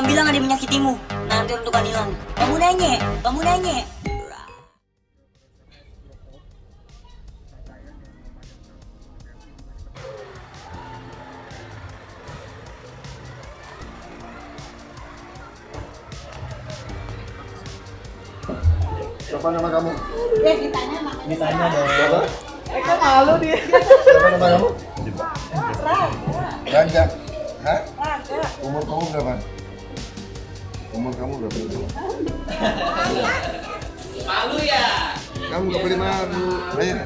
bilang ada menyakitimu. Nanti untuk hilang. Kamu nanya. Siapa nama kamu? Ya ditanya makanya. Ditanya dong. Siapa? Eka malu dia. Siapa nama kamu? Raga. Raga. Hah? Raga. Umur kamu berapa? Umur kamu berapa? Malu ya? Kamu gak boleh malu. Ayo.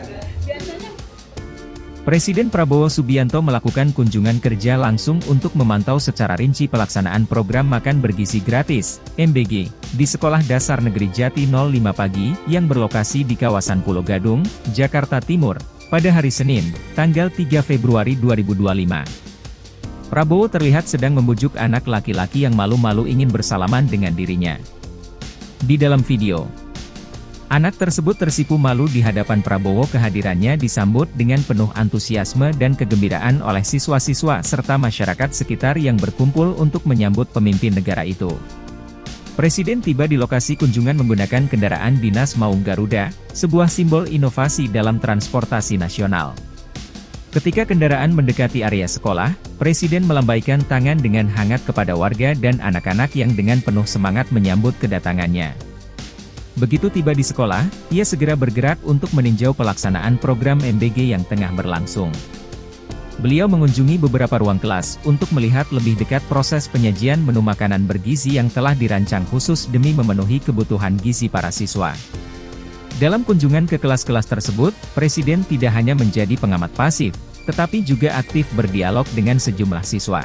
Presiden Prabowo Subianto melakukan kunjungan kerja langsung untuk memantau secara rinci pelaksanaan program makan bergizi gratis, MBG, di Sekolah Dasar Negeri Jati 05 Pagi, yang berlokasi di kawasan Pulo Gadung, Jakarta Timur, pada hari Senin, tanggal 3 Februari 2025. Prabowo terlihat sedang membujuk anak laki-laki yang malu-malu ingin bersalaman dengan dirinya. Di dalam video, anak tersebut tersipu malu di hadapan Prabowo. Kehadirannya disambut dengan penuh antusiasme dan kegembiraan oleh siswa-siswa serta masyarakat sekitar yang berkumpul untuk menyambut pemimpin negara itu. Presiden tiba di lokasi kunjungan menggunakan kendaraan dinas Maung Garuda, sebuah simbol inovasi dalam transportasi nasional. Ketika kendaraan mendekati area sekolah, Presiden melambaikan tangan dengan hangat kepada warga dan anak-anak yang dengan penuh semangat menyambut kedatangannya. Begitu tiba di sekolah, ia segera bergerak untuk meninjau pelaksanaan program MBG yang tengah berlangsung. Beliau mengunjungi beberapa ruang kelas untuk melihat lebih dekat proses penyajian menu makanan bergizi yang telah dirancang khusus demi memenuhi kebutuhan gizi para siswa. Dalam kunjungan ke kelas-kelas tersebut, Presiden tidak hanya menjadi pengamat pasif, tetapi juga aktif berdialog dengan sejumlah siswa.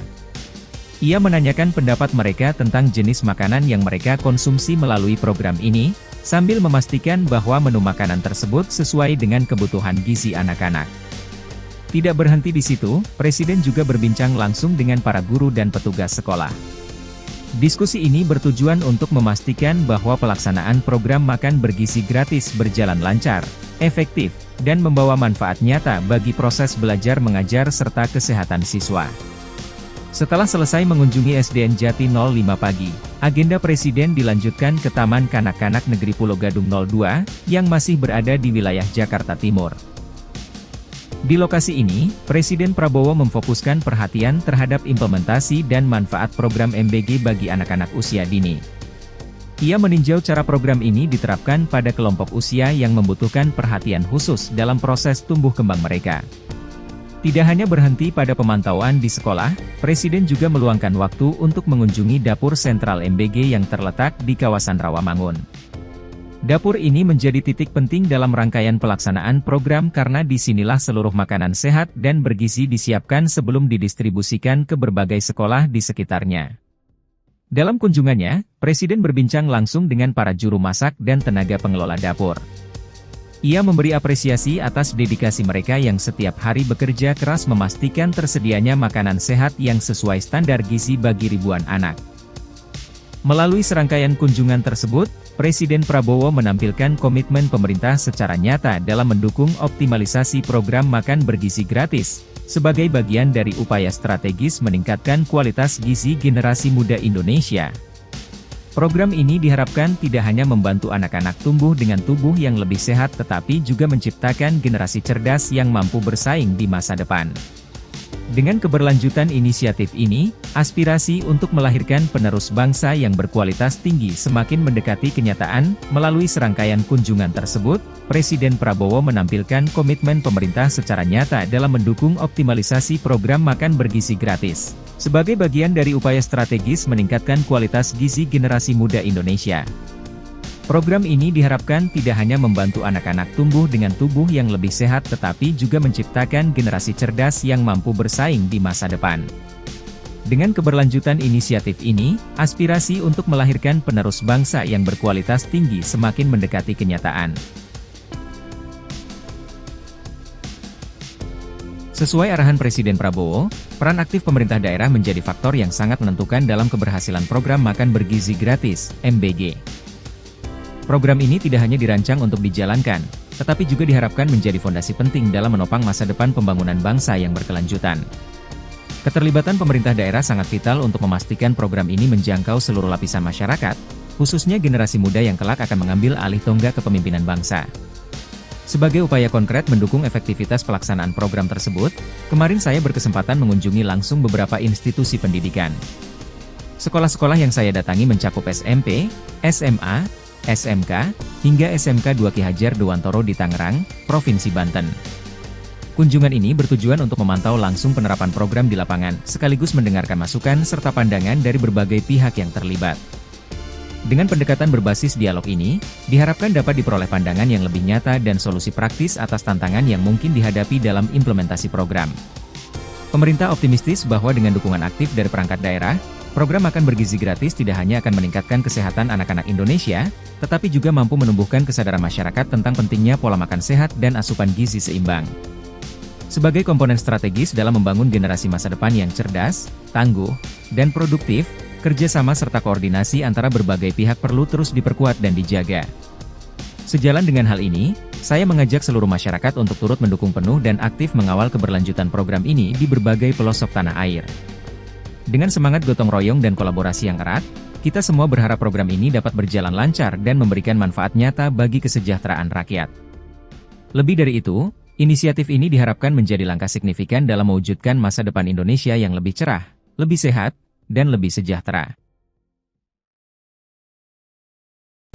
Ia menanyakan pendapat mereka tentang jenis makanan yang mereka konsumsi melalui program ini, sambil memastikan bahwa menu makanan tersebut sesuai dengan kebutuhan gizi anak-anak. Tidak berhenti di situ, Presiden juga berbincang langsung dengan para guru dan petugas sekolah. Diskusi ini bertujuan untuk memastikan bahwa pelaksanaan program makan bergizi gratis berjalan lancar, efektif, dan membawa manfaat nyata bagi proses belajar mengajar serta kesehatan siswa. Setelah selesai mengunjungi SDN Jati 05 Pagi, agenda Presiden dilanjutkan ke Taman Kanak-Kanak Negeri Pulo Gadung 02, yang masih berada di wilayah Jakarta Timur. Di lokasi ini, Presiden Prabowo memfokuskan perhatian terhadap implementasi dan manfaat program MBG bagi anak-anak usia dini. Ia meninjau cara program ini diterapkan pada kelompok usia yang membutuhkan perhatian khusus dalam proses tumbuh kembang mereka. Tidak hanya berhenti pada pemantauan di sekolah, Presiden juga meluangkan waktu untuk mengunjungi dapur sentral MBG yang terletak di kawasan Rawamangun. Dapur ini menjadi titik penting dalam rangkaian pelaksanaan program karena disinilah seluruh makanan sehat dan bergizi disiapkan sebelum didistribusikan ke berbagai sekolah di sekitarnya. Dalam kunjungannya, Presiden berbincang langsung dengan para juru masak dan tenaga pengelola dapur. Ia memberi apresiasi atas dedikasi mereka yang setiap hari bekerja keras memastikan tersedianya makanan sehat yang sesuai standar gizi bagi ribuan anak. Melalui serangkaian kunjungan tersebut, Presiden Prabowo menampilkan komitmen pemerintah secara nyata dalam mendukung optimalisasi program makan bergizi gratis, sebagai bagian dari upaya strategis meningkatkan kualitas gizi generasi muda Indonesia. Program ini diharapkan tidak hanya membantu anak-anak tumbuh dengan tubuh yang lebih sehat tetapi juga menciptakan generasi cerdas yang mampu bersaing di masa depan. Dengan keberlanjutan inisiatif ini, aspirasi untuk melahirkan penerus bangsa yang berkualitas tinggi semakin mendekati kenyataan. Melalui serangkaian kunjungan tersebut, Presiden Prabowo menampilkan komitmen pemerintah secara nyata dalam mendukung optimalisasi program makan bergizi gratis, sebagai bagian dari upaya strategis meningkatkan kualitas gizi generasi muda Indonesia. Program ini diharapkan tidak hanya membantu anak-anak tumbuh dengan tubuh yang lebih sehat tetapi juga menciptakan generasi cerdas yang mampu bersaing di masa depan. Dengan keberlanjutan inisiatif ini, aspirasi untuk melahirkan penerus bangsa yang berkualitas tinggi semakin mendekati kenyataan. Sesuai arahan Presiden Prabowo, peran aktif pemerintah daerah menjadi faktor yang sangat menentukan dalam keberhasilan program makan bergizi gratis, MBG. Program ini tidak hanya dirancang untuk dijalankan, tetapi juga diharapkan menjadi fondasi penting dalam menopang masa depan pembangunan bangsa yang berkelanjutan. Keterlibatan pemerintah daerah sangat vital untuk memastikan program ini menjangkau seluruh lapisan masyarakat, khususnya generasi muda yang kelak akan mengambil alih tonggak kepemimpinan bangsa. Sebagai upaya konkret mendukung efektivitas pelaksanaan program tersebut, kemarin saya berkesempatan mengunjungi langsung beberapa institusi pendidikan. Sekolah-sekolah yang saya datangi mencakup SMP, SMA, SMK, hingga SMK 2 Ki Hajar Dewantoro di Tangerang, Provinsi Banten. Kunjungan ini bertujuan untuk memantau langsung penerapan program di lapangan, sekaligus mendengarkan masukan serta pandangan dari berbagai pihak yang terlibat. Dengan pendekatan berbasis dialog ini, diharapkan dapat diperoleh pandangan yang lebih nyata dan solusi praktis atas tantangan yang mungkin dihadapi dalam implementasi program. Pemerintah optimistis bahwa dengan dukungan aktif dari perangkat daerah, program makan bergizi gratis tidak hanya akan meningkatkan kesehatan anak-anak Indonesia, tetapi juga mampu menumbuhkan kesadaran masyarakat tentang pentingnya pola makan sehat dan asupan gizi seimbang. Sebagai komponen strategis dalam membangun generasi masa depan yang cerdas, tangguh, dan produktif, kerjasama serta koordinasi antara berbagai pihak perlu terus diperkuat dan dijaga. Sejalan dengan hal ini, saya mengajak seluruh masyarakat untuk turut mendukung penuh dan aktif mengawal keberlanjutan program ini di berbagai pelosok tanah air. Dengan semangat gotong royong dan kolaborasi yang erat, kita semua berharap program ini dapat berjalan lancar dan memberikan manfaat nyata bagi kesejahteraan rakyat. Lebih dari itu, inisiatif ini diharapkan menjadi langkah signifikan dalam mewujudkan masa depan Indonesia yang lebih cerah, lebih sehat, dan lebih sejahtera.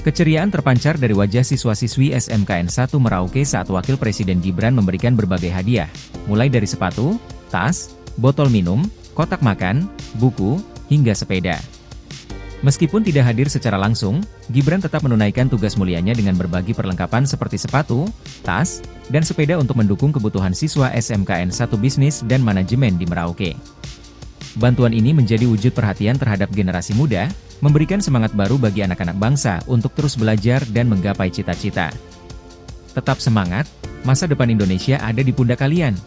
Keceriaan terpancar dari wajah siswa-siswi SMKN 1 Merauke saat Wakil Presiden Gibran memberikan berbagai hadiah, mulai dari sepatu, tas, botol minum, kotak makan, buku, hingga sepeda. Meskipun tidak hadir secara langsung, Gibran tetap menunaikan tugas mulianya dengan berbagi perlengkapan seperti sepatu, tas, dan sepeda untuk mendukung kebutuhan siswa SMKN 1 Bisnis dan Manajemen di Merauke. Bantuan ini menjadi wujud perhatian terhadap generasi muda, memberikan semangat baru bagi anak-anak bangsa untuk terus belajar dan menggapai cita-cita. Tetap semangat, masa depan Indonesia ada di pundak kalian.